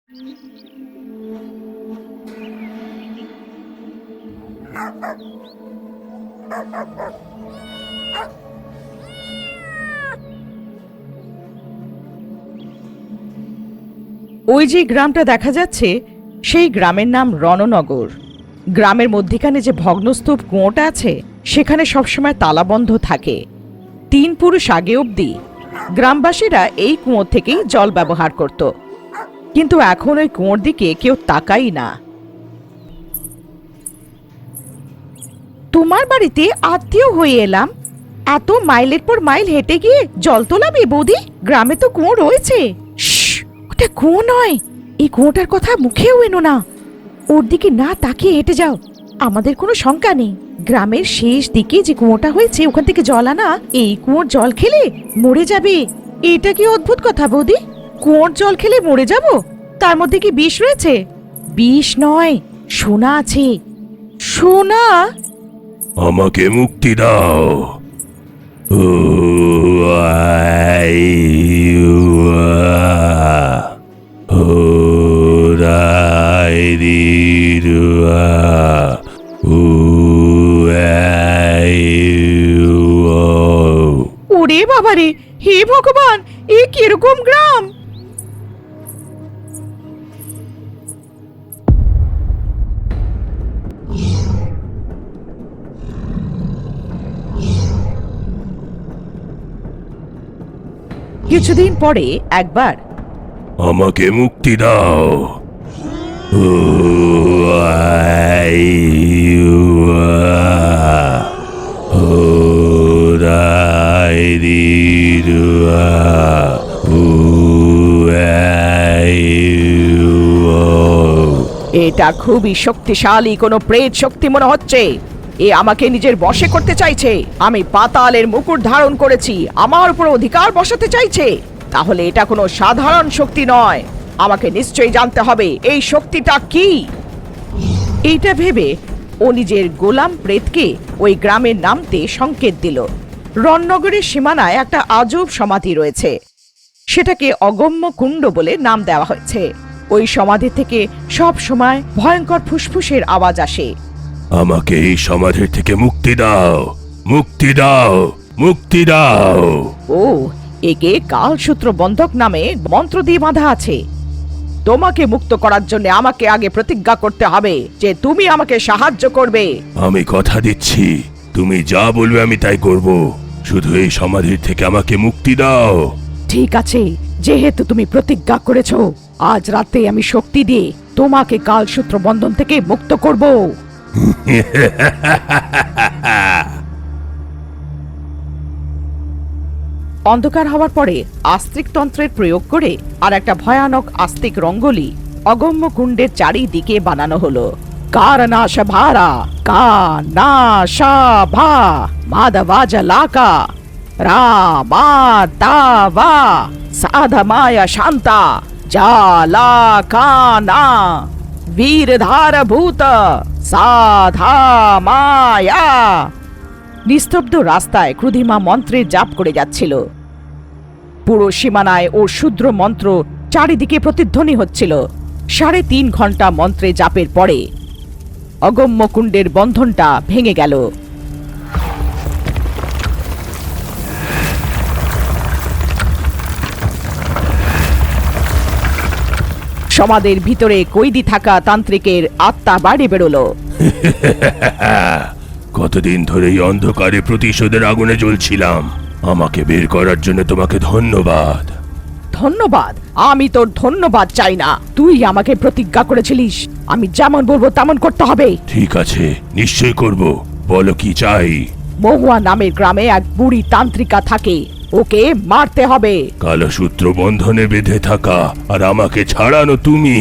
ওই যে গ্রামটা দেখা যাচ্ছে সেই গ্রামের নাম রণনগর। গ্রামের মধ্যিখানে যে ভগ্নস্তূপ কুয়োটা আছে সেখানে সবসময় তালাবন্ধ থাকে। 3 পুরুষ আগে অবধি গ্রামবাসীরা এই কুয়ো থেকেই জল ব্যবহার করত, কিন্তু এখন ওই কুয়োর দিকে কেউ তাকাই না। তোমার বাড়িতে আত্মীয় হয়ে এলাম, এত মাইলের পর মাইল হেঁটে গিয়ে জল তোলাবে বৌদি? গ্রামে তো কুয়ো রয়েছে। ওটা কুয়ো নয়, এই কুয়োটার কথা মুখেও এনো না। ওর দিকে না তাকিয়ে হেঁটে যাও, আমাদের কোনো শঙ্কা নেই। গ্রামের শেষ দিকে যে কুয়োটা হয়েছে ওখান থেকে জল আনা, এই কুয়োর জল খেলে মরে যাবে। এটা কি অদ্ভুত কথা বৌদি? কুয়োর জল খেলে মরে যাব? তার মধ্যে কি বিষ রয়েছে? বিষ নয়, সোনা আছে। সোনা? আমাকে মুক্তি দাও। ওরে বাবারে, হে ভগবান, এ কিরকম গ্রাম! কিছুদিন পরে একবার, আমাকে মুক্তি দাও। এটা খুবই শক্তিশালী কোনো প্রেত শক্তি মনে হচ্ছে। এ আমাকে নিজের বশে করতে চাইছে। আমি পাতালের মুকুট ধারণ করেছি, আমার উপর অধিকার বসাতে চাইছে। তাহলে এটা কোনো সাধারণ শক্তি নয়, আমাকে নিশ্চয়ই জানতে হবে এই শক্তিটা কি। এইটা ভেবে ও নিজের গোলাম প্রেতকে ওই গ্রামের নামতে সংকেত দিল। রণনগরের সীমানায় একটা আজব সমাধি রয়েছে, সেটাকে অগম্য কুণ্ড বলে নাম দেওয়া হয়েছে। ওই সমাধি থেকে সব সময় ভয়ঙ্কর ফুসফুসের আওয়াজ আসে। আমাকে এই সমাধির থেকে মুক্তি দাও, মুক্তি দাও, মুক্তি দাও। ও, একে কালসূত্র বন্ধক নামে মন্ত্র দিয়ে বাঁধা আছে। তোমাকে মুক্ত করার জন্য আমাকে আগে প্রতিজ্ঞা করতে হবে যে তুমি আমাকে সাহায্য করবে। আমি কথা দিচ্ছি, তুমি যা বলবে আমি তাই করব। শুধু এই সমাধির থেকে আমাকে মুক্তি দাও। ঠিক আছে, যেহেতু তুমি প্রতিজ্ঞা করেছো, আজ রাতে আমি শক্তি দিয়ে তোমাকে কালসূত্র বন্ধন থেকে মুক্ত করব। অন্ধকার হওয়ার পরে আস্তিক তন্ত্রের প্রয়োগ করে আর একটা ভয়ানক আস্তিক রঙ্গোলি অগম্য কুণ্ডের চারিদিকে বানানো হলো। কারনাশ ভারা কা না শা ভা মাধবাজা লাকা রা মা তা ভা সাধা মায়া শান্তা জালা কানা বীরধার ভূত সাধা মায়া। নিস্তব্ধ রাস্তায় ক্রুধিমা মন্ত্রের জাপ করে যাচ্ছিল। পুরো সীমানায় ওর শূদ্র মন্ত্র চারিদিকে প্রতিধ্বনি হচ্ছিল। 3.5 ঘন্টা মন্ত্রে জাপের পরে অগম্য কুণ্ডের বন্ধনটা ভেঙে গেল। সমাধির ভিতরে কয়েদি থাকা তান্ত্রিকের আত্মা বাইরে বেরোলো। কতদিন ধরে এই অন্ধকারে প্রতিশোধের আগুনে জ্বলছিলাম। আমাকে বের করার জন্য তোমাকে ধন্যবাদ। ধন্যবাদ? আমি তোর ধন্যবাদ চাই না। তুই আমাকে প্রতিজ্ঞা করেছিলিস আমি যেমন বলবো তেমন করতে হবে। ঠিক আছে, নিশ্চয় করব। বলো কি চাই? মহুয়া নামের গ্রামে এক বুড়ি তান্ত্রিকা থাকে, ওকে মারতে হবে। কালসূত্র বন্ধনে বেঁধে থাকা আর আমাকে ছাড়ানো তুমি।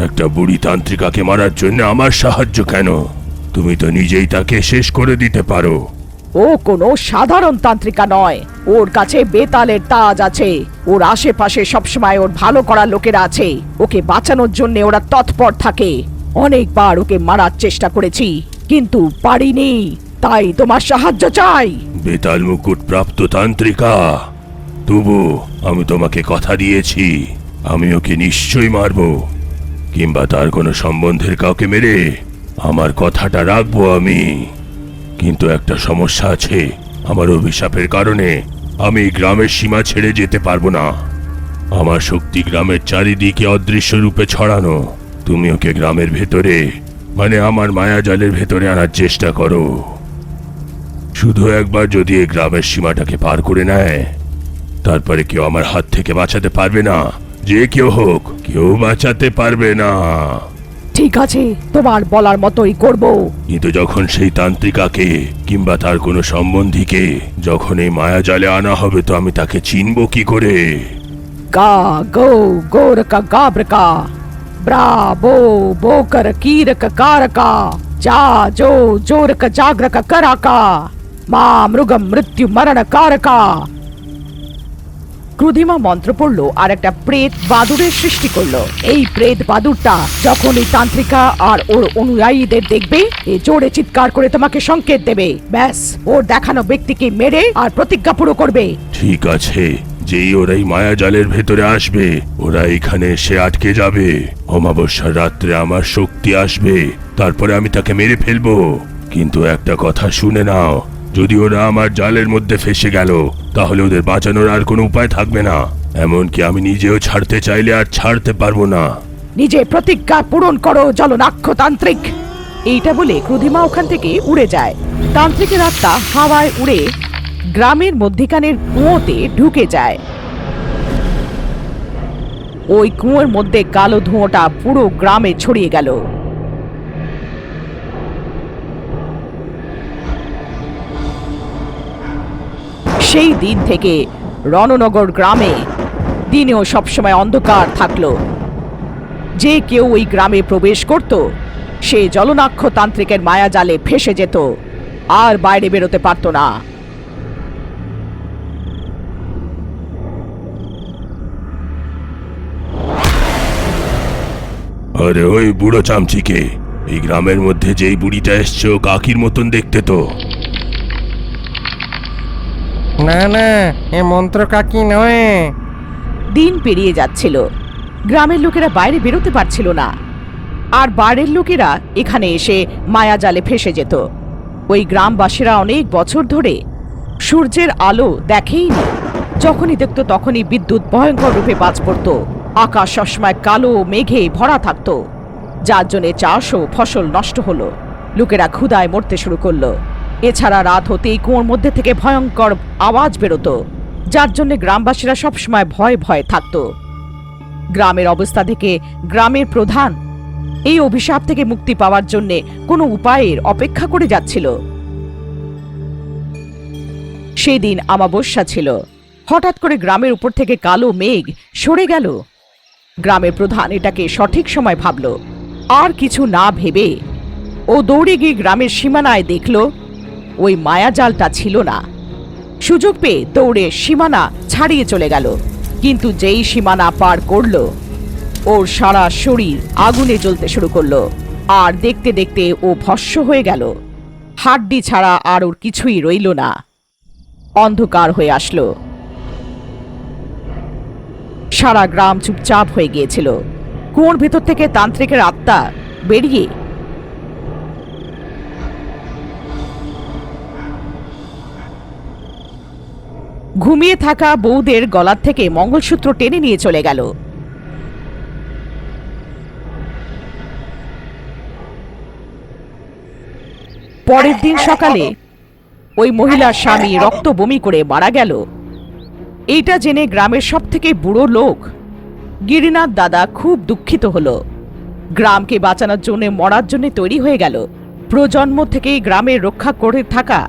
একটা বুড়ি তান্ত্রিকাকে মারার জন্য আমার সাহায্য কেন? তুমি তো নিজেই তাকে শেষ করে দিতে পারো। ও কোনো সাধারণ তান্ত্রিকা নয়, ওর কাছে বেতালের তাজ আছে। ওর আশেপাশে সবসময় ওর ভালো করার লোকেরা আছে। ওকে বাঁচানোর জন্য ওরা তৎপর থাকে। অনেকবার ওকে মারার চেষ্টা করেছি, কিন্তু পারিনি। তাই তোমার সাহায্য চাই। বেতাল মুকুট প্রাপ্ত তান্ত্রিকা, তবু আমি তোমাকে কথা দিয়েছি, আমি ওকে নিশ্চয়ই মারবো, কিংবা তার কোনো সম্বন্ধের কাউকে মেরে আমার কথাটা রাখবো আমি। কিন্তু একটা সমস্যা আছে, আমার অভিশাপের কারণে আমি গ্রামের সীমা ছেড়ে যেতে পারবো না। আমার শক্তি গ্রামের চারিদিকে অদৃশ্য রূপে ছড়ানো। তুমি ওকে গ্রামের ভেতরে, মানে আমার মায়াজালের ভেতরে আনার চেষ্টা করো। শুধু একবার যদি এই গ্রামের সীমাটাকে পার করে নেয়, তারপরে কেউ আমার হাত থেকে বাঁচাতে পারবে না। যে কেউ হোক, কেউ বাঁচাতে পারবে না। ঠিক আছে, তোমার বলার মতোই করব। কিন্তু যখন সেই তান্ত্রিকাকে কিংবা তার কোনো সম্বন্ধীকে যখন এই মায়াজালে আনা হবে, তো আমি তাকে চিনবো কি করে? গা গো গোরকা গাব্রকা ব্রাবো বোকর কীরক কারকা যা জো জোরক জাগ্রক कराका মা মৃগম মৃত্যু মরণ কারকা। ক্রুধিমা মন্ত্র পড়লো আর একটা প্রেত বাদুড়ের সৃষ্টি করলো। এই প্রেত বাদুড়টা যখন এই তান্ত্রিকা আর ওর অনুযায়ীদের দেখবে, এ জোরে চিৎকার করে তোমাকে সংকেত দেবে। ব্যাস, ওর দেখানো ব্যক্তিকে মেরে আর প্রতিজ্ঞা পুরো করবে। ঠিক আছে, যেই ওরা এই মায়াজালের ভেতরে আসবে, ওরা এখানে এসে আটকে যাবে। অমাবস্যার রাত্রে আমার শক্তি আসবে, তারপরে আমি তাকে মেরে ফেলবো। কিন্তু একটা কথা শুনে নাও, যদি ওরা আমার জালের মধ্যে ফেসে গেল, তাহলে ওদের বাঁচানোর আর কোনো উপায় থাকবে না। এমনকি আমি নিজেও ছাড়তে চাইলে আর ছাড়তে পারবো না। নিজে প্রতিজ্ঞা পূরণ করো জলনাক্ষ তান্ত্রিক। এইটা বলে ক্রুধিমা ওখান থেকে উড়ে যায়। তান্ত্রিকের আত্মা হাওয়ায় উড়ে গ্রামের মধ্যিখানের কুয়োতে ঢুকে যায়। ওই কুয়োর মধ্যে কালো ধোঁয়াটা পুরো গ্রামে ছড়িয়ে গেল। সেই দিন থেকে রণনগর গ্রামে দিনেও সবসময় অন্ধকার থাকলো। যে কেউ ওই গ্রামে প্রবেশ করত, সে জলনাক্ষ তান্ত্রিকের মায়াজালে ফেসে যেত, আর বাইরে বেরোতে পারত না। আরে ওই বুড়ো চামচিকে, এই গ্রামের মধ্যে যেই বুড়িটা এসছে, ও কাকির মতন দেখতে তো। না না, এ মন্ত্র কাকি নয়। দিন পেরিয়ে যাচ্ছিল, গ্রামের লোকেরা বাইরে বেরোতে পারছিল না, আর বাইরের লোকেরা এখানে এসে মায়াজালে ফেসে যেত। ওই গ্রামবাসীরা অনেক বছর ধরে সূর্যের আলো দেখেইনি। যখনই দেখত তখনই বিদ্যুৎ ভয়ঙ্কর রূপে বাজ পড়ত। আকাশ সবসময় কালো মেঘে ভরা থাকত, যার জন্য চাষ ও ফসল নষ্ট হলো। লোকেরা ক্ষুধায় মরতে শুরু করলো। এছাড়া রাত হতেই কুয়োর মধ্যে থেকে ভয়ঙ্কর আওয়াজ বেরোতো, যার জন্য গ্রামবাসীরা সবসময় ভয়ে ভয়ে থাকত। গ্রামের অবস্থা থেকে গ্রামের প্রধান এই অভিশাপ থেকে মুক্তি পাওয়ার জন্য কোনো উপায়ের অপেক্ষা করে যাচ্ছিল। সেদিন অমাবস্যা ছিল। হঠাৎ করে গ্রামের উপর থেকে কালো মেঘ সরে গেল। গ্রামের প্রধান এটাকে সঠিক সময় ভাবল, আর কিছু না ভেবে ও দৌড়ে গিয়ে গ্রামের সীমানায় দেখল ওই মায়াজালটা ছিল না। সুযোগ পেয়ে দৌড়ে সীমানা ছাড়িয়ে চলে গেল। কিন্তু যেই সীমানা পার করলো, ওর সারা শরীর আগুনে জ্বলতে শুরু করলো, আর দেখতে দেখতে ও ভস্ম হয়ে গেল। হাড্ডি ছাড়া আর ওর কিছুই রইল না। অন্ধকার হয়ে আসলো। সারা গ্রাম চুপচাপ হয়ে গিয়েছিল। কুয়োর ভেতর থেকে তান্ত্রিকের আত্মা বেরিয়ে ঘুমিয়ে থাকা বউদের গলার থেকে মঙ্গলসূত্র টেনে নিয়ে চলে গেল। পরের দিন সকালে ওই মহিলার স্বামী রক্ত বমি করে মারা গেল। এইটা জেনে গ্রামের সবথেকে বুড়ো লোক গিরিনাথ দাদা খুব দুঃখিত হলো। গ্রামকে বাঁচানোর জন্য মরার জন্য তৈরি হয়ে গেল। প্রজন্ম থেকেই গ্রামের রক্ষা করে থাকা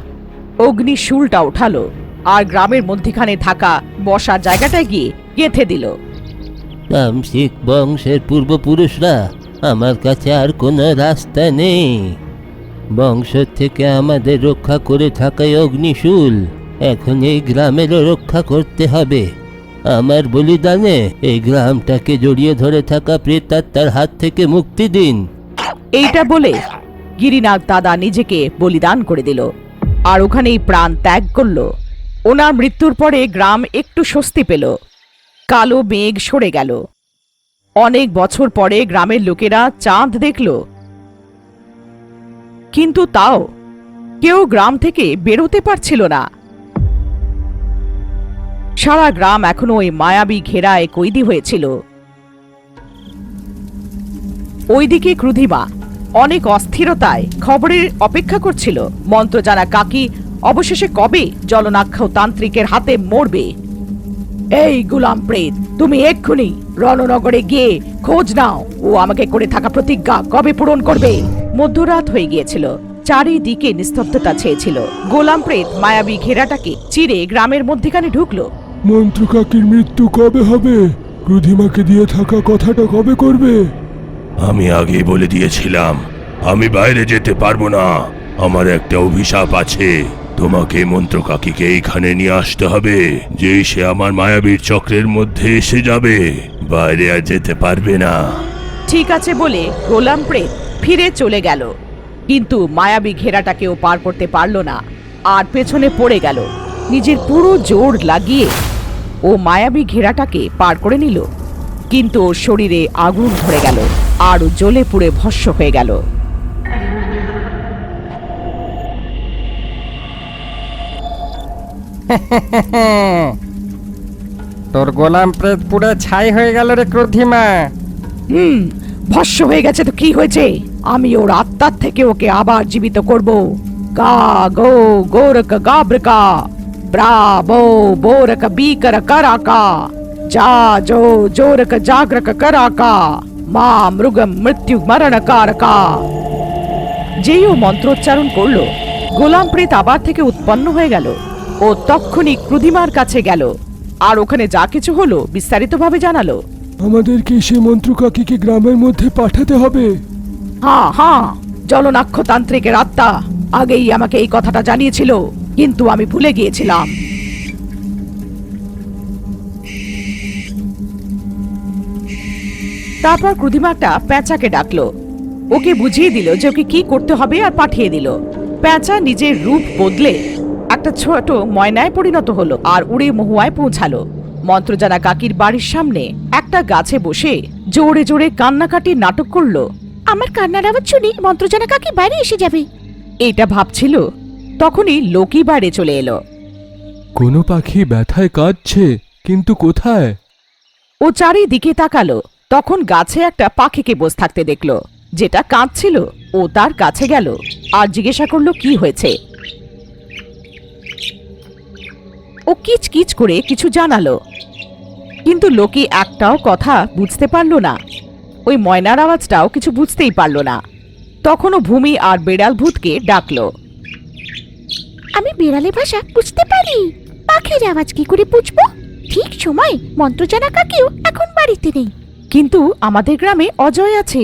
অগ্নিশূলটা উঠালো, আর গ্রামের মধ্যখানে থাকা বসার জায়গাটায় গিয়ে গেঁথে দিল। তামসিক বংশের পূর্বপুরুষরা, আমার কাছে আর কোনো রাস্তা নেই। বংশ থেকে আমাদের রক্ষা করে থাকা অগ্নিশূল এখন এই গ্রামেরও রক্ষা করতে হবে। আমার বলিদানে এই গ্রামটাকে জড়িয়ে ধরে থাকা প্রেতাত্মার হাত থেকে মুক্তি দিন। এইটা বলে গিরিনাথ দাদা নিজেকে বলিদান করে দিল, আর ওখানেই প্রাণ ত্যাগ করল। ওনার মৃত্যুর পরে গ্রাম একটু স্বস্তি পেল। কালো মেঘ সরে গেল। অনেক বছর পরে গ্রামের লোকেরা চাঁদ দেখল, কিন্তু তাও কেউ গ্রাম থেকে বেরোতে পারছিল না। সারা গ্রাম এখনো ওই মায়াবী ঘেরায় কয়েদি হয়েছিল। ওইদিকে ক্রুধিমা অনেক অস্থিরতায় খবরের অপেক্ষা করছিল। মন্ত্র জানা কাকি অবশেষে কবে জলনাক্ষ তান্ত্রিকের হাতে মরবে। এই গুলাম প্রেত, তুমি এক্ষুনি রণনগরে গিয়ে খোঁজ নাও, ও আমাকে করে থাকা প্রতিজ্ঞা কবে পূরণ করবে। মধ্যরাত হয়ে গিয়েছিল, চারিদিকে নিস্তব্ধতা ছেয়েছিল। গোলাম প্রেত মায়াবী ঘেরাটাকে চিরে গ্রামের মধ্যখানে ঢুকলো। মন্ত্র কাকির মৃত্যু কবে হবে? ক্রুধিমাকে দিয়ে থাকা কথাটা কবে করবে? আমি আগেই বলে দিয়েছিলাম আমি বাইরে যেতে পারবো না। আমার একটা অভিশাপ আছে। তোমাকে মন্ত্র কাকিকে এইখানে নিয়ে আসতে হবে। যেই সে আমার মায়াবীর চক্রের মধ্যে এসে যাবে, বাইরে আর যেতে পারবে না। ঠিক আছে বলে গোলাম প্রেত ফিরে চলে গেল, কিন্তু মায়াবী ঘেরাটাকেও পার করতে পারল না, আর পেছনে পড়ে গেল। নিজের পুরো জোর লাগিয়ে ও মায়াবী ঘেরাটাকে পার করে নিল, কিন্তু ওর শরীরে আগুন ধরে গেল আর ও জ্বলে পুড়ে ভস্ম হয়ে গেল। তোর গোলাম প্রেত পুড়ে ছাই হয়ে গেল রে ক্রোধিমা। ভস্ম হয়ে গেছে তো কি হয়েছে? আমি ওর আত্মার থেকে ওকে আবার জীবিত করব। গা গো গোরক গাব্রকা ব্রাবো বোরক বিকর कराका जा जो जोरक जागरक कराका মা মৃগম মৃত্যু মরণ কারকা। যেই ও মন্ত্রোচ্চারণ করলো, গোলাম প্রেত আবার থেকে উৎপন্ন হয়ে গেল। ও তক্ষুনি ক্রুধিমার কাছে গেল আর ওখানে যা কিছু হলো বিস্তারিতভাবে জানালো। আমাদেরকে সে মন্ত্র কাকিকে গ্রামের মধ্যে পাঠাতে হবে। হ্যাঁ হ্যাঁ, জলনাক্ষ তান্ত্রিকের আত্মা আগেই আমাকে এই কথাটা জানিয়েছিল, কিন্তু আমি ভুলে গিয়েছিলাম। তারপর ক্রুধিমাটা প্যাঁচাকে ডাকলো, ওকে বুঝিয়ে দিল যে ওকে কি করতে হবে আর পাঠিয়ে দিল। প্যাঁচা নিজের রূপ বদলে একটা ছোট ময়নায় পরিণত হলো আর উড়ে মহুয়ায় পৌঁছালো। মন্ত্রজানা কাকির বাড়ির সামনে একটা গাছে বসে জোরে জোরে কান্নাকাটির নাটক করলো। আমার কান্নার আওয়াজ শুনে মন্ত্রজানা কাকি বাইরে এসে যাবে, এটা ভাবছিল। তখনই লোকি বাইরে চলে এলো। কোনো পাখি ব্যথায় কাঁদছে, কিন্তু কোথায়? ও চারিদিকে তাকালো, তখন গাছে একটা পাখিকে বসে থাকতে দেখলো, যেটা কাঁদছিল। ও তার কাছে গেল আর জিজ্ঞাসা করলো কি হয়েছে। ও কিচকিচ করে কিছু জানালো, কিন্তু লোকি একটাও কথা বুঝতে পারলো না। ওই ময়নার আওয়াজটাও কিছু বুঝতেই পারলো না। তখনও ভূমি আর বেড়াল ভূতকে ডাকলো। আমি বেড়ালে ভাষা বুঝতে পারি, পাখির আওয়াজ কি করে বুঝবো? ঠিক সময় মন্ত্রজানা কাকিও এখন বাড়িতে নেই। কিন্তু আমাদের গ্রামে অজয় আছে,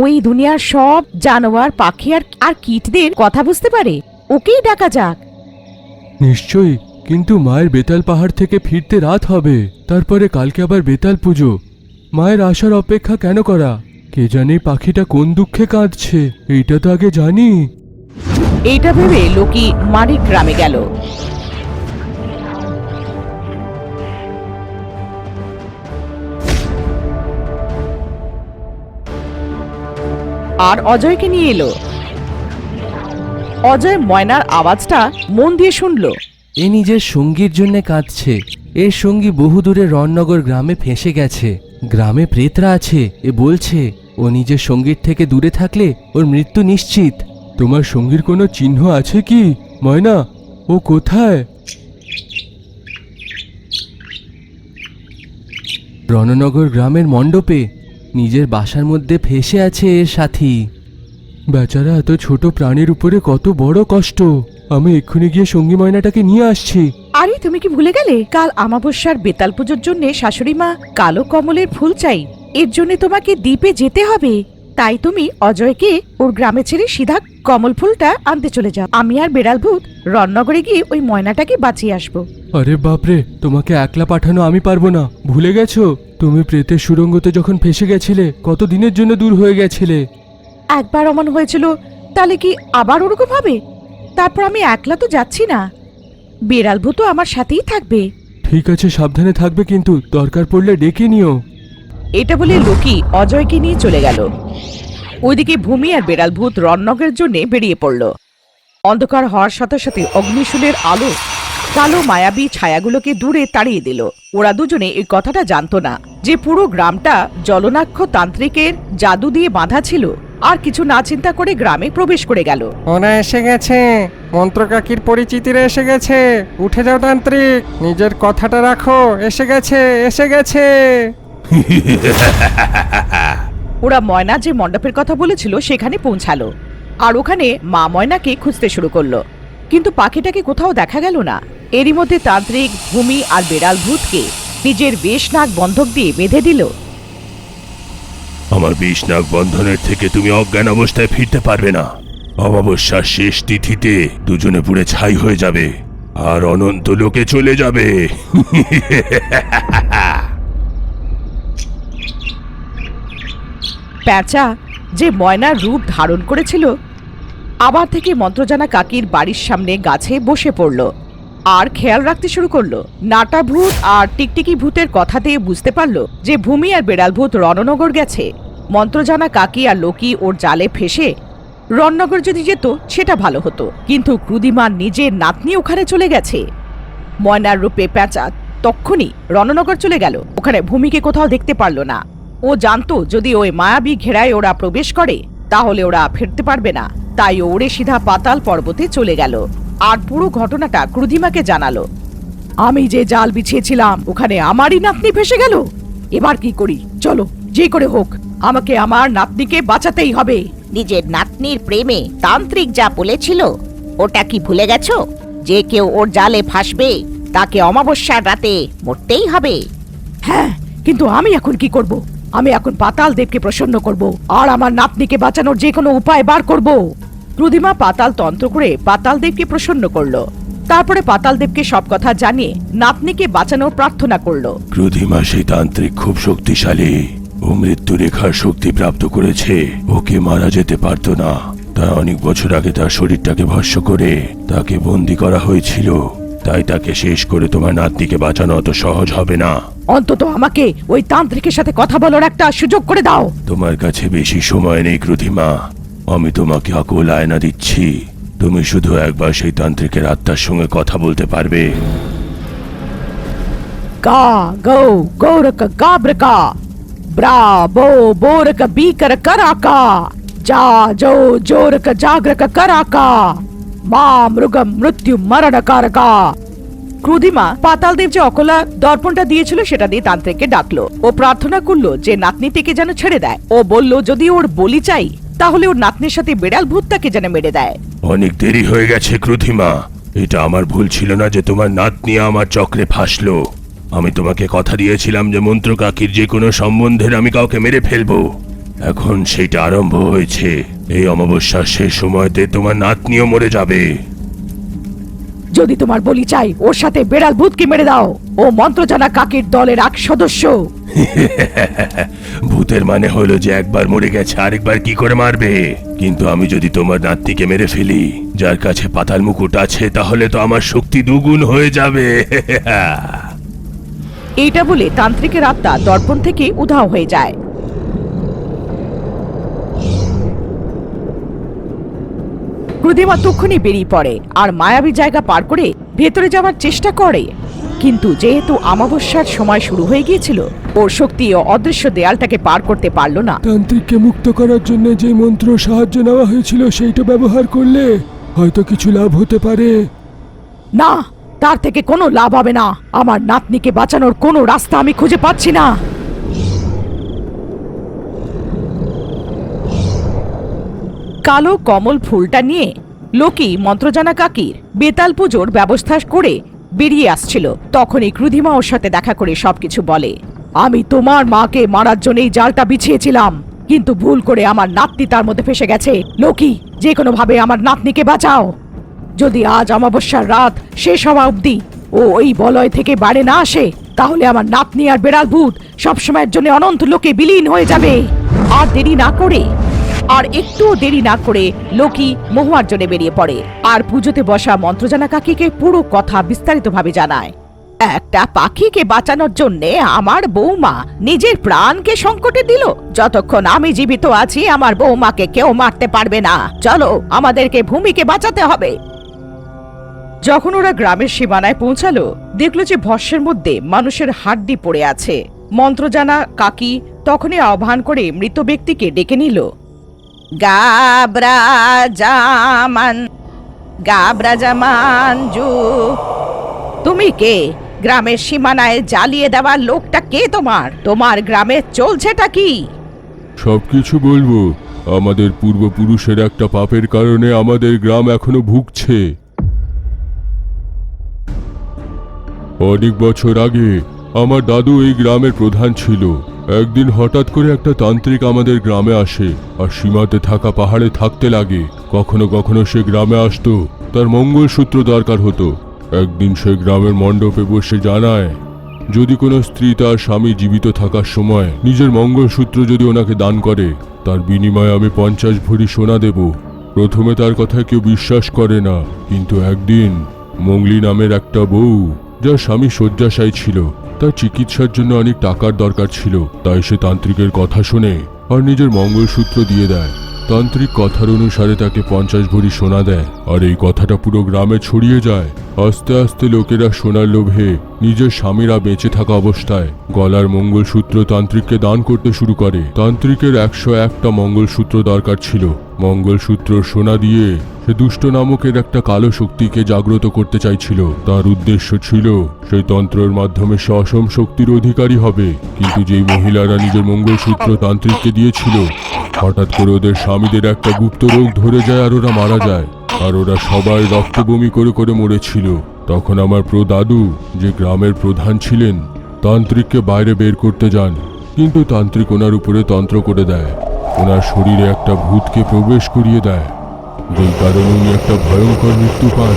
ওই দুনিয়ার সব জানোয়ার পাখি আর কীটদের কথা বুঝতে পারে, ওকেই ডাকা যাক। নিশ্চয়ই, কিন্তু মায়ের বেতাল পাহাড় থেকে ফিরতে রাত হবে। তারপরে কালকে আবার বেতাল পুজো। মায়ের আসার অপেক্ষা কেন করা? কে জানে পাখিটা কোন দুঃখে কাঁদছে, এইটা তো আগে জানি। এইটা ভেবে লোকি মানিক গ্রামে গেল। আর অজয়কে নিয়ে এলো। অজয় ময়নার আওয়াজটা মন দিয়ে শুনলো। এ নিজের সঙ্গীর জন্য কাঁদছে। এর সঙ্গী বহু দূরে রণনগর গ্রামে ফেঁসে গেছে। গ্রামে প্রেতরা আছে, এ বলছে ও নিজের সঙ্গীর থেকে দূরে থাকলে ওর মৃত্যু নিশ্চিত। তোমার সঙ্গীর কোনো চিহ্ন আছে কি ময়না? ও কোথায়? রণনগর গ্রামের মণ্ডপে নিজের বাসার মধ্যে ফেঁসে আছে এর সাথী। বেচারা এত ছোট প্রাণীর উপরে কত বড় কষ্ট। আমি এক্ষুনি গিয়ে সঙ্গী ময়নাটাকে নিয়ে আসছি। আরে তুমি কি ভুলে গেলে? কাল আমাবস্যার বেতাল পুজোর জন্য শাশুড়ি মা কালো কমলের ফুল চাই, এর জন্য তোমাকে দ্বীপে যেতে হবে। তাই তুমি অজয়কে ওর গ্রামে ছেড়ে সিধা কমল ফুলটা আনতে চলে যাও। আমি আর বেড়াল ভূত রণনগরে গিয়ে ওই ময়নাটাকে বাঁচিয়ে আসবো। আরে বাপরে, তোমাকে একলা পাঠানো আমি পারবো না, ভুলে গেছো? তুমি প্রেতের সুড়ঙ্গতে যখন ফেসে গেছিলে, কত দিনের জন্য দূর হয়ে গেছিলে। একবার অমন হয়েছিল, তাহলে কি আবার ওরকম হবে? তারপর আমি একলা তো যাচ্ছি না, বেড়াল ভূত আমার সাথেই থাকবে। ঠিক আছে, সাবধানে থাকবে, কিন্তু দরকার পড়লে ডেকে নিও। এটা বলে লোকি অজয়কে নিয়ে চলে গেল। ওইদিকে ভূমি আর বেড়াল ভূত রণনগরের জন্য বেরিয়ে পড়ল। অন্ধকার হওয়ার সাথে সাথে অগ্নিশূলের আলো কালো মায়াবী ছায়াগুলোকে দূরে তাড়িয়ে দিল। ওরা দুজনে এই কথাটা জানতো না যে পুরো গ্রামটা জলনাক্ষ তান্ত্রিকের জাদু দিয়ে বাঁধা ছিল। আর কিছু না চিন্তা করে গ্রামে প্রবেশ করে গেল। ওরা এসে গেছে, মন্ত্র কাকির পরিচিতিরা এসে গেছে। উঠে যাও তান্ত্রিক, নিজের কথাটা রাখো। এসে গেছে, এসে গেছে। ওরা ময়না যে মণ্ডপের কথা বলেছিল সেখানে পৌঁছালো। আর ওখানে মা ময়নাকে খুঁজতে শুরু করলো, কিন্তু পাখিটাকে কোথাও দেখা গেল না। এরই মধ্যে তান্ত্রিক ভূমি আর বেড়াল ভূতকে নিজের বেশ নাক বন্ধক দিয়ে বেঁধে দিল। আমার বিষ নাগ বন্ধনের থেকে তুমি অজ্ঞান অবস্থায় ফিরতে পারবে না। অমাবস্যার শেষ তিথিতে দুজনে পুড়ে ছাই হয়ে যাবে আর অনন্ত লোকে চলে যাবে। প্যাঁচা যে ময়নার রূপ ধারণ করেছিল আবার থেকে মন্ত্রজানা কাকির বাড়ির সামনে গাছে বসে পড়ল আর খেয়াল রাখতে শুরু করলো। নাটা ভূত আর টিকটিকি ভূতের কথাতে বুঝতে পারলো যে ভূমি আর বেড়াল ভূত রণনগর গেছে। মন্ত্রজানা কাকি আর লোকি ওর জালে ফেসে রণনগর যদি যেত সেটা ভালো হতো, কিন্তু ক্রুদিমান নিজের নাতনি ওখানে চলে গেছে। ময়নার রূপে প্যাঁচা তক্ষুনি রণনগর চলে গেল। ওখানে ভূমিকে কোথাও দেখতে পারলো না। ও জানতো যদি ওই মায়াবী ঘেরায় ওরা প্রবেশ করে তাহলে ওরা ফিরতে পারবে না, তাই ও উড়ে সিধা পাতাল পর্বতে চলে গেল আর পুরো ঘটনাটা ক্রুধিমাকে জানালো। আমি যে জাল বিছিয়েছিলাম ওখানে আমারই নাতনি ফেসে গেল। এবার কি করি? চলো, যে করে হোক আমাকে আমার নাতনিকে বাঁচাতেই হবে। নিজের নাতনির প্রেমে তান্ত্রিক যা বলেছিল ওটা কি ভুলে গেছো? যে কেউ ওর জালে ফাঁসবে তাকে অমাবস্যার রাতে মরতেই হবে। হ্যাঁ, কিন্তু আমি এখন কি করব? আমি এখন পাতাল দেবকে প্রসন্ন করব আর আমার নাতনিকে বাঁচানোর যে কোনো উপায় বার করব। ক্রুধিমা পাতাল তন্ত্র করে পাতাল দেবকে প্রসন্ন করলো। তারপরে পাতাল দেবকে সব কথা জানিয়ে নাতনিকে বাঁচানোর প্রার্থনা করলো। ক্রুধিমা সেই তান্ত্রিক খুব শক্তিশালী। ও মৃত্যু রেখার শক্তি প্রাপ্ত করেছে। ওকে মারা যেতে পারতো না, তাই অনেক বছর আগে তার শরীরটাকে ভস্ম করে তাকে বন্দি করা হয়েছিল। তাই তাকে শেষ করে তোমার নাতনিকে বাঁচানো অত সহজ হবে না। অন্তত আমাকে ওই তান্ত্রিকের সাথে কথা বলার একটা সুযোগ করে দাও। তোমার কাছে বেশি সময় নেই ক্রুধিমা। আমি তোমাকে আকুল আয়না দিচ্ছি। তুমি শুধু একবার সেই তান্ত্রিকের আত্মার সঙ্গে কথা বলতে পারবে। কা গো গৌরক গাব্রকা ব্রাবো বোরক বিকর कराका जा जो जोरक जागरक कराका মা মৃগম মৃত্যু মরণ কারকা। ক্রুধিমা পাতালদেব যে অকলা দর্পণটা দিয়েছিল সেটা দিয়ে তান্ত্রিককে ডাকলো। ও প্রার্থনা করলো যে নাতনিটিকে যেন ছেড়ে দেয়। ও বলল যদি ওর বলি চাই তাহলে ওর নাতনির সাথে বেড়াল ভূতটাকে যেন মেরে দেয়। অনেক দেরি হয়ে গেছে ক্রুধিমা। এটা আমার ভুল ছিল না যে তোমার নাতনি আমার চক্রে ফাঁসলো। আমি তোমাকে কথা দিয়েছিলাম যে মন্ত্র কাকির যে কোনো সম্বন্ধের আমি কাউকে মেরে ফেলবো। এখন সেইটা আরম্ভ হয়েছে। এই অমাবস্যার শেষ সময়তে তোমার নাতনিও মরে যাবে। যদি তোমার বলি চাই ওর সাথে বেড়াল ভূতকে মেরে দাও। ও মন্ত্রজানা কাকির দলের এক সদস্য। ভূতের মানে হলো যে একবার মরে গেছে আরেকবার কি করে মারবে। কিন্তু আমি যদি তোমার নাতনিকে মেরে ফেলি, যার কাছে পাতাল মুকুট আছে, তাহলে তো আমার শক্তি দ্বিগুণ হয়ে যাবে। এইটা বলে তান্ত্রিকের আত্মা দর্পণ থেকে উধাও হয়ে যায়। ক্রুধিমা তক্ষুনি বেরিয়ে পড়ে আর মায়াবী জায়গা পার করে ভেতরে যাওয়ার চেষ্টা করে, কিন্তু যেহেতু অমাবস্যার সময় শুরু হয়ে গিয়েছিল ওর শক্তি ও অদৃশ্য দেয়ালটাকে পার করতে পারলো না। তান্ত্রিককে মুক্ত করার জন্য যে মন্ত্র সাহায্য নেওয়া হয়েছিল সেইটা ব্যবহার করলে হয়তো কিছু লাভ হতে পারে। না, তার থেকে কোনো লাভ হবে না। আমার নাতনিকে বাঁচানোর কোনো রাস্তা আমি খুঁজে পাচ্ছি না। কালো কমল ফুলটা নিয়ে লোকি মন্ত্রজানা কাকির বেতাল পুজোর ব্যবস্থা করে বেরিয়ে আসছিল। তখনই ক্রুধিমা ওর সাথে দেখা করে সবকিছু বলে। আমি তোমার মাকে মারার জন্যই জালটা বিছিয়েছিলাম, কিন্তু ভুল করে আমার নাতনি তার মধ্যে ফেসে গেছে। লোকি, যে কোনো ভাবে আমার নাতনিকে বাঁচাও। যদি আজ অমাবস্যার রাত শেষ হওয়া অবধি ও ওই বলয় থেকে বাইরে না আসে তাহলে আমার নাতনি আর বেড়াল ভূত সবসময়ের জন্য অনন্ত লোকে বিলীন হয়ে যাবে। আর একটুও দেরি না করে লোকি মহুয়ার জন্য বেরিয়ে পড়ে আর পুজোতে বসা মন্ত্রজানা কাকিকে পুরো কথা বিস্তারিতভাবে জানায়। একটা পাখিকে বাঁচানোর জন্য আমার বৌমা নিজের প্রাণকে সংকটে দিল। যতক্ষণ আমি জীবিত আছি আমার বৌমাকে কেউ মারতে পারবে না। চলো, আমাদেরকে ভূমিকে বাঁচাতে হবে। যখন ওরা গ্রামের সীমানায় পৌঁছালো, দেখলো যে ভস্মের মধ্যে মানুষের হাড্ডি পড়ে আছে। মন্ত্র জানা কাকি তখনই আহ্বান করে মৃত ব্যক্তিকে ডেকে নিল। গাবরা জামান জু, তুমি কে? গ্রামের সীমানায় জ্বালিয়ে দেওয়ার লোকটা কে? তোমার গ্রামে চলছেটা কি? সবকিছু বলবো। আমাদের পূর্বপুরুষের একটা পাপের কারণে আমাদের গ্রাম এখনো ভুগছে। অনেক বছর আগে আমার দাদু এই গ্রামের প্রধান ছিল। একদিন হঠাৎ করে একটা তান্ত্রিক আমাদের গ্রামে আসে আর সীমাতে থাকা পাহাড়ে থাকতে লাগে। কখনো কখনো সে গ্রামে আসতো, তার মঙ্গলসূত্র দরকার হতো। একদিন সে গ্রামের মণ্ডপে বসে জানায়, যদি কোনো স্ত্রী তার স্বামী জীবিত থাকার সময় নিজের মঙ্গলসূত্র যদি ওনাকে দান করে, তার বিনিময়ে আমি 50 ভরি সোনা দেব। প্রথমে তার কথা কেউ বিশ্বাস করে না, কিন্তু একদিন মঙ্গলি নামের একটা বউ, যার স্বামী শয্যাশায়ী ছিল, তার চিকিৎসার জন্য অনেক টাকার দরকার ছিল। তাই সে তান্ত্রিকের কথা শুনে আর নিজের মঙ্গলসূত্র দিয়ে দেয়। তান্ত্রিক কথার অনুসারে তাকে 50 ভরি সোনা দেয়, আর এই কথাটা পুরো গ্রামে ছড়িয়ে যায়। আস্তে আস্তে লোকেরা সোনার লোভে নিজের স্বামীরা বেঁচে থাকা অবস্থায় গলার মঙ্গলসূত্র তান্ত্রিককে দান করতে শুরু করে। তান্ত্রিকের 101টা মঙ্গলসূত্র দরকার ছিল। মঙ্গলসূত্র সোনা দিয়ে সে দুষ্ট নামকের একটা কালো শক্তিকে জাগ্রত করতে চাইছিল। তার উদ্দেশ্য ছিল সেই তন্ত্রের মাধ্যমে সে অসম শক্তির অধিকারী হবে। কিন্তু যেই মহিলারা নিজের মঙ্গলসূত্র তান্ত্রিককে দিয়েছিল, হঠাৎ করে ওদের স্বামীদের একটা গুপ্ত রোগ ধরে যায় আর ওরা মারা যায়। আর ওরা সবাই রক্তবমি করে করে মরেছিল। তখন আমার প্রদাদু, যে গ্রামের প্রধান ছিলেন, তান্ত্রিককে বাইরে বের করতে যান, কিন্তু তান্ত্রিক ওনার উপরে তন্ত্র করে দেয়। ওনার শরীরে একটা ভূতকে প্রবেশ করিয়ে দেয়, যেই কারণে উনি একটা ভয়ঙ্কর মৃত্যু পান।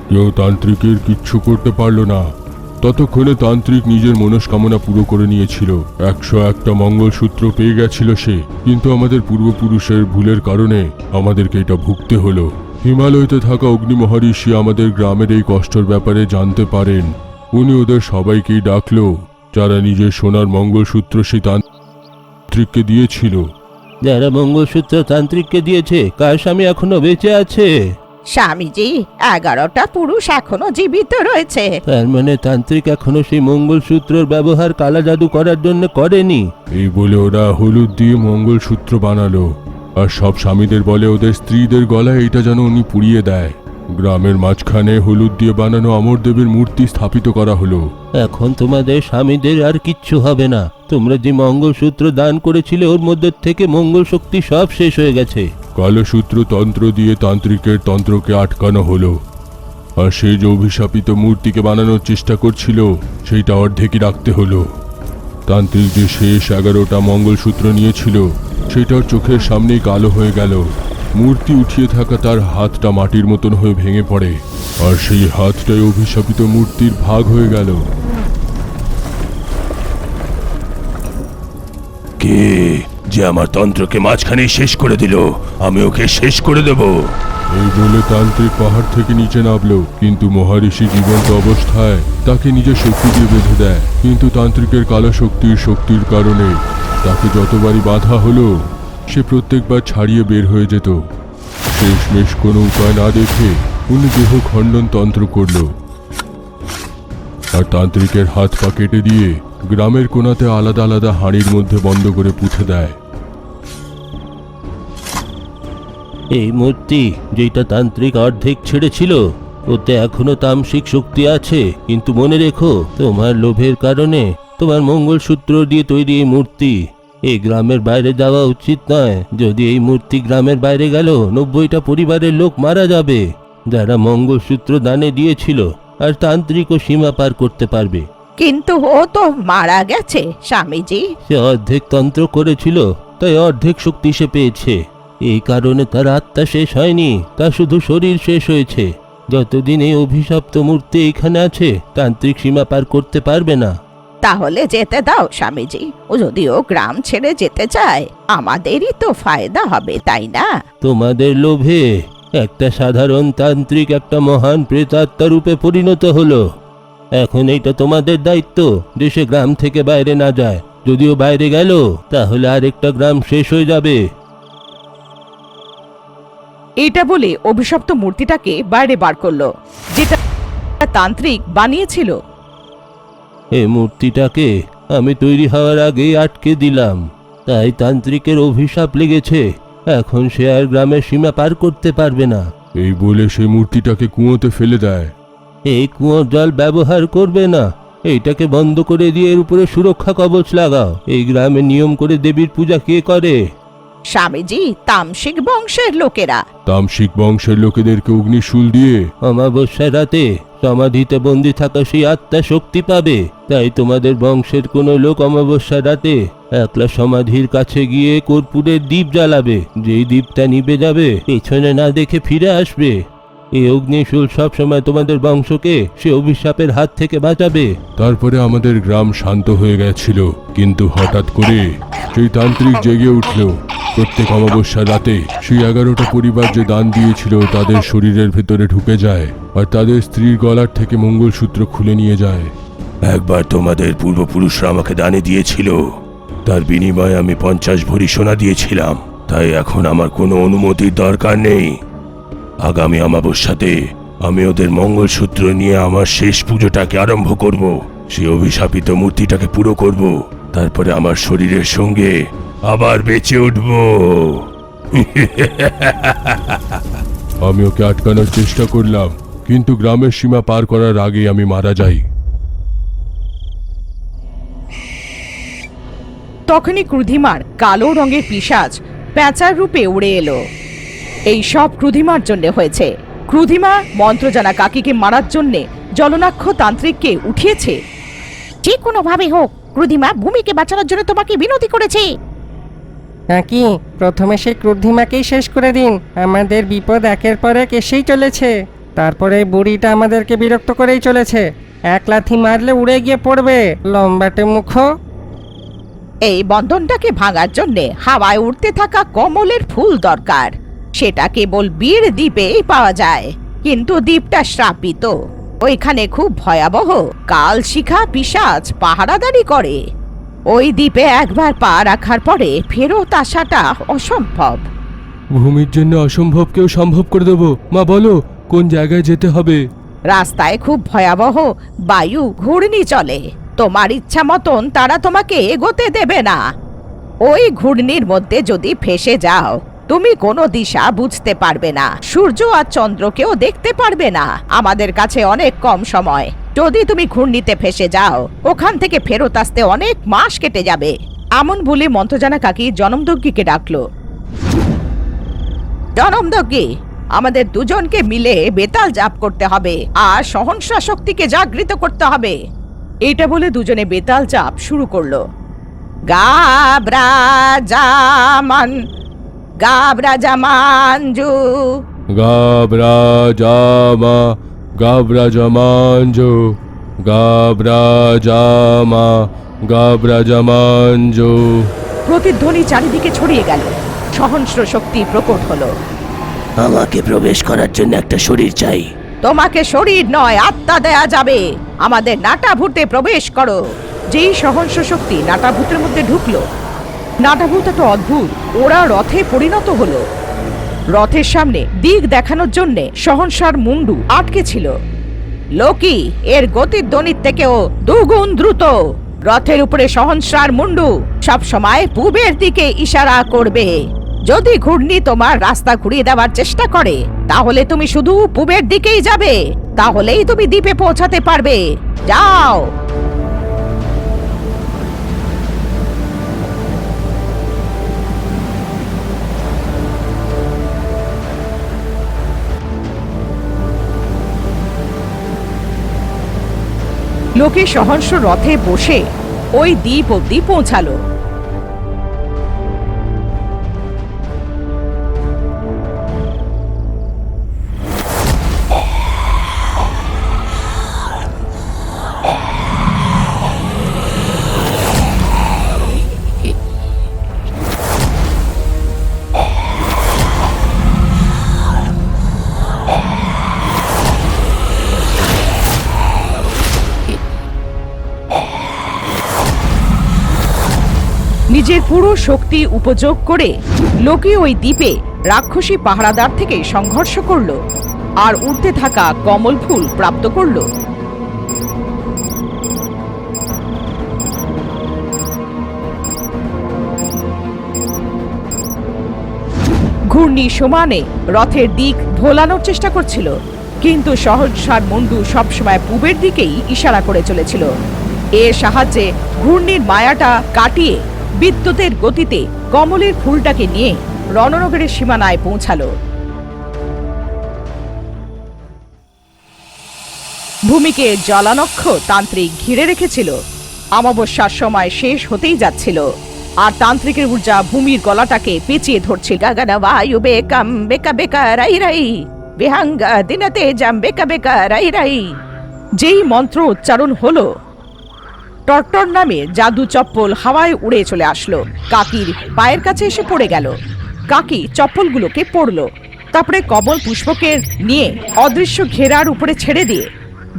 কেউ তান্ত্রিকের কিচ্ছু করতে পারল না। ততক্ষণে তান্ত্রিক নিজের মনস্কামনা পুরো করে নিয়েছিল। 101টা মঙ্গলসূত্র পেয়ে গেছিল সে, কিন্তু আমাদের পূর্বপুরুষের ভুলের কারণে আমাদেরকে এটা ভুগতে হলো। হিমালয়তে থাকা অগ্নি মহর্ষি আমাদের গ্রামের এই কষ্টের ব্যাপারে জানতে পারেন। উনি ওদের সবাইকেই ডাকলো, যারা নিজের সোনার মঙ্গলসূত্র সেই তান্ত্রিককে দিয়েছিল। যারা মঙ্গলসূত্র তান্ত্রিককে দিয়েছে, কার স্বামী এখনো বেঁচে আছে? স্বামীজি, 11টা পুরুষ এখনো জীবিত রয়েছে। তার মানে তান্ত্রিক এখনো সেই মঙ্গলসূত্রের ব্যবহার কালা জাদু করার জন্য করেনি। এই বলে ওরা হলুদ দিয়ে মঙ্গলসূত্র বানালো, আর সব স্বামীদের বলে ওদের স্ত্রীদের গলায় এটা যেন উনি পুড়িয়ে দেয়। গ্রামের মাঝখানে হলুদ দিয়ে বানানো অমরদেবের মূর্তি স্থাপিত করা হলো। এখন তোমাদের স্বামীদের আর কিচ্ছু হবে না। তোমরা যে মঙ্গলসূত্র দান করেছিলে, ওর মধ্যে থেকে মঙ্গল শক্তি সব শেষ হয়ে গেছে। কালসূত্র তন্ত্র দিয়ে তান্ত্রিকের তন্ত্রকে আটকানো হলো, আর সেই যে অভিশাপিত মূর্তিকে বানানোর চেষ্টা করছিল, সেইটা অর্ধেকই রাখতে হলো। তান্ত্রিক যে শেষ 11টা মঙ্গলসূত্র নিয়েছিল, সেটার চোখের সামনেই কালো হয়ে গেল। মূর্তি উঠিয়ে থাকা তার হাতটা মাটির মতন হয়ে ভেঙে পড়ে, আর সেই হাতটাই অভিশাপিত মূর্তির ভাগ হয়ে গেল। কে যে আমার তন্ত্রকে মাঝখানে শেষ করে দিল? আমি ওকে শেষ করে দেব। এই বলে তান্ত্রিক পাহাড় থেকে নিচে নামলো, কিন্তু মহারিষি জীবন্ত অবস্থায় তাকে নিজের শক্তি দিয়ে বেঁধে দেয়। কিন্তু তান্ত্রিকের কালো শক্তির কারণে তাকে যতবারই বাধা হলো, সে প্রত্যেকবার ছাড়িয়ে বের হয়ে যেত। শেষমেশ কোনো উপায় না দেখে উনি দেহ খণ্ডন তন্ত্র করল, আর তান্ত্রিকের হাত পা কেটে দিয়ে গ্রামের কোণাতে আলাদা আলাদা হাঁড়ির মধ্যে বন্ধ করে পুঁতে দেয়। এই মূর্তি যেটা তান্ত্রিক অর্ধেক ছেড়েছিল, ওতে এখনো তামসিক শক্তি আছে। কিন্তু মনে রেখো, তোমার লোভের কারণে তোমার মঙ্গলসূত্র দিয়ে তৈরি এই মূর্তি এই গ্রামের বাইরে যাওয়া উচিত নয়। যদি এই মূর্তি গ্রামের বাইরে গেল, 90টা পরিবারের লোক মারা যাবে, যারা মঙ্গলসূত্র দানে দিয়েছিল, আর তান্ত্রিকও সীমা পার করতে পারবে। কিন্তু ও তো মারা গেছে স্বামীজি। সে অর্ধেক তন্ত্র করেছিল, তাই অর্ধেক শক্তি সে পেয়েছে। এই কারণে তার আত্মা শেষ হয়নি, তা শুধু শরীর শেষ হয়েছে। যতদিন এই অভিশপ্ত মূর্তি এখানে আছে, তান্ত্রিক সীমা পার করতে পারবে না। তাহলে যেতে দাও স্বামীজি। ও যদি ও গ্রাম ছেড়ে যেতে চায়, আমাদেরই তো ফায়দা হবে, তাই না? তোমাদের লোভে একটা সাধারণ তান্ত্রিক একটা মহান প্রেতাত্মা রূপে পরিণত হলো। এখন এইটা তোমাদের দায়িত্ব যে সে গ্রাম থেকে বাইরে না যায়। যদিও বাইরে গেল তাহলে আরেকটা গ্রাম শেষ হয়ে যাবে। এটা বলে অভিশপ্ত মূর্তিটাকে বাইরে বার করলো, যেটা তান্ত্রিক বানিয়েছিল। এই মূর্তিটাকে আমি তৈরি হওয়ার আগেই আটকে দিলাম, তাই তান্ত্রিকের অভিশাপ লেগেছে। এখন সে আর গ্রামের সীমা পার করতে পারবে না। এই বলে সেই মূর্তিটাকে কুয়োতে ফেলে দেয়। এই কুয়োর জল ব্যবহার করবে না। এইটাকে বন্ধ করে দিয়ে এর উপরে সুরক্ষা কবচ লাগাও। এই গ্রামে নিয়ম করে দেবীর পূজা কে করে? স্বামীজি, তামসিক বংশের লোকেরা। তামসিক বংশের লোকেদেরকে অগ্নিশূল দিয়ে অমাবস্যার রাতে সমাধিতে বন্দি থাকা সেই আত্মা শক্তি পাবে। তাই তোমাদের বংশের কোনো লোক অমাবস্যার রাতে একলা সমাধির কাছে গিয়ে কর্পূরের দীপ জ্বালাবে। যেই দীপটা নিভে যাবে পেছনে না দেখে ফিরে আসবে। এই অগ্নিশূল সবসময় তোমাদের বংশকে সে অভিশাপের হাত থেকে বাঁচাবে। তারপরে আমাদের গ্রাম শান্ত হয়ে গেছিল, কিন্তু হঠাৎ করে সেই তান্ত্রিক জেগে উঠল। প্রত্যেক অমাবস্যার রাতে সেই 11টা পরিবার যে দান দিয়েছিল তাদের শরীরের ভেতরে ঢুকে যায় আর তাদের স্ত্রীর গলার থেকে মঙ্গলসূত্র খুলে নিয়ে যায়। একবার তোমাদের পূর্বপুরুষরা আমাকে দানে দিয়েছিল, তার বিনিময়ে আমি 50 ভরি সোনা দিয়েছিলাম। তাই এখন আমার কোনো অনুমতির দরকার নেই। আগামী অমাবস্যাতে আমি ওদের মঙ্গলসূত্র নিয়ে আমার শেষ পুজোটাকে আরম্ভ করব। সেই অভিশাপিত মূর্তিটাকে পুরো করব, তারপরে আমার শরীরের সঙ্গে আবার বেঁচে উঠব। আমি ওকে আটকানোর চেষ্টা করলাম, কিন্তু গ্রামের সীমা পার করার আগেই আমি মারা যাই। তখনই ক্রুধিমার কালো রঙের পিশাচ প্যাঁচার রূপে উড়ে এলো। এই সব ক্রুধিমার জন্য হয়েছে। ক্রুধিমা মন্ত্র জানা কাকিকে মারার জন্যে জলনাক্ষ তান্ত্রিককে উঠিয়েছে। যে কোনোভাবে হোক ক্রুধিমা ভূমিকে বাঁচানোর জন্য তোমাকে বিনতি করেছে। কাকি, প্রথমে সেই ক্রুদ্ধিমাকেই শেষ করে দিন। আমাদের বিপদ একের পর এক এসেই চলেছে। তারপরে বুড়িটা আমাদেরকে বিরক্ত করেই চলেছে। এক লাথি মারলে উড়ে গিয়ে পড়বে, লম্বাটে মুখ। এই বন্ধনটাকে ভাঙার জন্য হাওয়ায় উড়তে থাকা কমলের ফুল দরকার। সেটা কেবল বীর দ্বীপেই পাওয়া যায়, কিন্তু দ্বীপটা শ্রাপিত। ওইখানে খুব ভয়াবহ কাল শিখা পিশাচ পাহারাদারি করে। ওই দ্বীপে একবার পা রাখার পরে ফেরত আসাটা অসম্ভব। ভূমির জন্য অসম্ভবকেও সম্ভব করে দেবো। মা বলো, কোন জায়গায় যেতে হবে? রাস্তায় খুব ভয়াবহ বায়ু ঘূর্ণি চলে। তোমার ইচ্ছা মতন তারা তোমাকে এগোতে দেবে না। ওই ঘূর্ণির মধ্যে যদি ফেসে যাও, তুমি কোনো দিশা বুঝতে পারবে না, সূর্য আর চন্দ্রকেও দেখতে পারবে না। আমাদের কাছে অনেক কম সময়। যদি তুমি ঘূর্ণিতে ফেসে যাও, ওখান থেকে ফেরত আসতে অনেক মাস কেটে যাবে। এমন বলে মন্ত্রজানা কাকি জনমদগ্গিকে ডাকলো। জনমদগ্গি, আমাদের দুজনকে মিলে বেতাল জাপ করতে হবে আর সহনশা শক্তিকে জাগৃত করতে হবে। এটা বলে দুজনে বেতাল চাপ শুরু করলো। গাব্রাজামান গাব্রাজামানজু গাবরা জামা গাবরা জামাঞ্জো গাবরা জামা গাবরা জামাঞ্জো। প্রতিধ্বনি চারিদিকে ছড়িয়ে গেল। সহস্র শক্তি প্রকট হলো। আমাকে প্রবেশ করার জন্য একটা শরীর চাই। তোমাকে শরীর নয় আত্মা দেয়া যাবে। আমাদের নাটাভূতে প্রবেশ করো। যেই সহস্র শক্তি নাটাভূতের মধ্যে ঢুকলো, নাটাভূত একটা অদ্ভুত ওরা রথে পরিণত হলো। রথের সামনে দিক দেখানোর জন্যে সহনসার মুন্ডু আটকে ছিল। লোকি, এর গতির ধ্বনির থেকেও দুগুণ দ্রুত। রথের উপরে সহনসার মুন্ডু সব সময় পূবের দিকে ইশারা করবে। যদি ঘূর্ণি তোমার রাস্তা ঘুরিয়ে দেওয়ার চেষ্টা করে, তাহলে তুমি শুধু পূবের দিকেই যাবে। তাহলেই তুমি দ্বীপে পৌঁছাতে পারবে। যাও। লোকে সহস্র রথে বসে ওই দ্বীপ অব্দি পৌঁছালো। নিজের পুরো শক্তি উপযোগ করে লোকে ওই দ্বীপে রাক্ষসী পাহারাদার থেকে সংঘর্ষ করল আর উড়তে থাকা কমল ফুল প্রাপ্ত করল। ঘূর্ণি সমানে রথের দিক ভোলানোর চেষ্টা করছিল, কিন্তু সহস্রার মুন্ডু সবসময় পূবের দিকেই ইশারা করে চলেছিল। এর সাহায্যে ঘূর্ণির মায়াটা কাটিয়ে বিদ্যুতের গতিতে কমলের ফুলটাকে নিয়ে রণনগরের সীমানায় পৌঁছালো। ভূমিকে জলানক্ষ তান্ত্রিক ঘিরে রেখেছিল। অমাবস্যার সময় শেষ হতেই যাচ্ছিল, আর তান্ত্রিকের ঊর্জা ভূমির গলাটাকে পেঁচিয়ে ধরছিল। গগন বায়ু বেকম বেকা বেকা রাই রাই বিহঙ্গ দিনতে জম বেকা বেকা রাই রাই। যেই মন্ত্র উচ্চারণ হলো, টরটর নামে জাদু চপ্পল হাওয়ায় উড়ে চলে আসলো, কাকির পায়ের কাছে এসে পড়ে গেল। কাকি চপ্পলগুলোকে পড়ল, তারপরে কমল পুষ্পকে নিয়ে অদৃশ্য ঘেরার উপরে ছেড়ে দিয়ে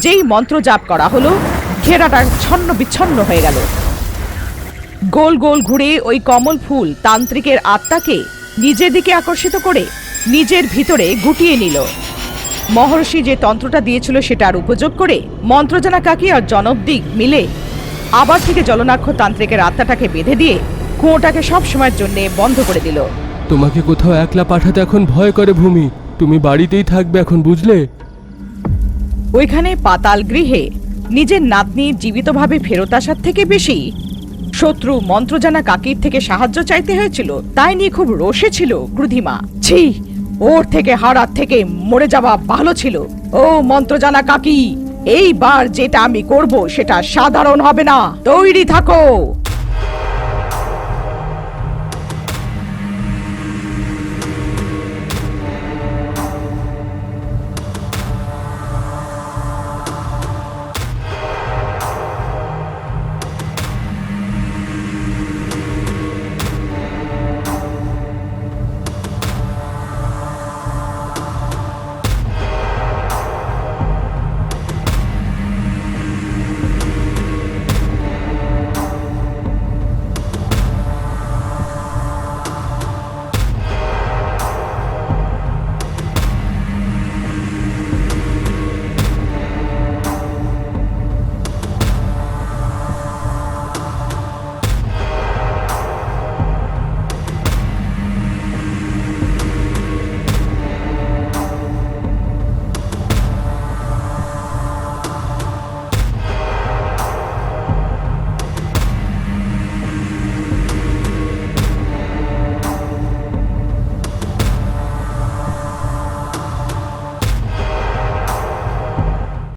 যেই মন্ত্র জাপ করা হলো, ঘেরাটা ছন্ন বিচ্ছন্ন হয়ে গেল। গোল গোল ঘুরে ওই কমল ফুল তান্ত্রিকের আত্মাকে নিজের দিকে আকর্ষিত করে নিজের ভিতরে গুটিয়ে নিল। মহর্ষি যে তন্ত্রটা দিয়েছিল সেটার উপযোগ করে মন্ত্রজানা কাকি আর জনবদিক মিলে আবার থেকে জলনাক্ষ তান্ত্রিকের আত্মাটাকে বেঁধে দিয়ে কুয়োটাকে সব সময়ের জন্য বন্ধ করে দিল। তোমাকে কোথাও একলা পাঠাতে এখন ভয় করে ভূমি। তুমি বাড়িতেই থাকবে এখন, বুঝলে? ওইখানে পাতাল গৃহে নিজের নাতনি জীবিতভাবে ফেরত আসার থেকে বেশি শত্রু মন্ত্রজানা কাকির থেকে সাহায্য চাইতে হয়েছিল, তাই নিয়ে খুব রোষে ছিল ক্রুধিমা। ছি, ওর থেকে হারার থেকে মরে যাওয়া ভালো ছিল। ও মন্ত্রজানা কাকি, এইবার যেটা আমি করব সেটা সাধারণ হবে না, তৈরি থাকো।